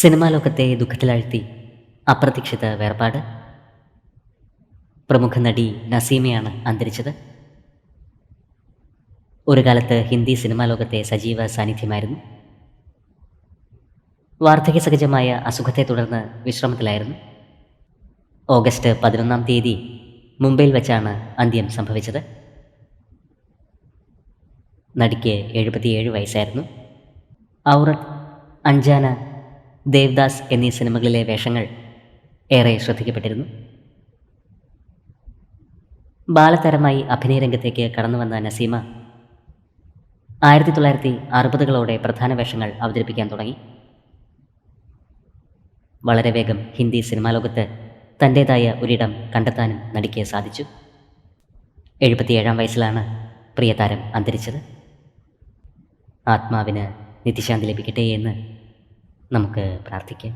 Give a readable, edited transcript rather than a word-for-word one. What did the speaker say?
Cinema ലോകത്തെ ദുഃഖത്തിലാഴ്ത്തി അപ്രതീക്ഷിത വേർപാട്. പ്രമുഖ നടി നസീമയാണ് അന്തരിച്ചത്. ഒരു കാലത്ത് ഹിന്ദി സിനിമാ ലോകത്തെ സജീവ സാന്നിധ്യമായിരുന്നു. വാർദ്ധക്യ സഹജമായ അസുഖത്തെ തുടർന്ന് വിശ്രമത്തിലായിരുന്നു. ഓഗസ്റ്റ് 11-ാം തീയതി മുംബൈയിൽ വെച്ചാണ് അന്ത്യം സംഭവിച്ചത്. നടിക്ക് 77 വയസ്സായിരുന്നു. ഔറത്ത്, അഞ്ജാന, ദേവ്ദാസ് എന്നീ സിനിമകളിലെ വേഷങ്ങൾ ഏറെ ശ്രദ്ധിക്കപ്പെട്ടിരുന്നു. ബാലതാരമായി അഭിനയ രംഗത്തേക്ക് കടന്നുവന്ന നസീമ 1960-കളോടെ പ്രധാന വേഷങ്ങൾ അവതരിപ്പിക്കാൻ തുടങ്ങി. വളരെ വേഗം ഹിന്ദി സിനിമാ ലോകത്ത് തൻ്റേതായ ഒരിടം കണ്ടെത്താനും നടിക്ക് സാധിച്ചു. 77-ാം വയസ്സിലാണ് പ്രിയതാരം അന്തരിച്ചത്. ആത്മാവിന് നിത്യശാന്തി ലഭിക്കട്ടെ എന്ന് നമുക്ക് പ്രാർത്ഥിക്കാം.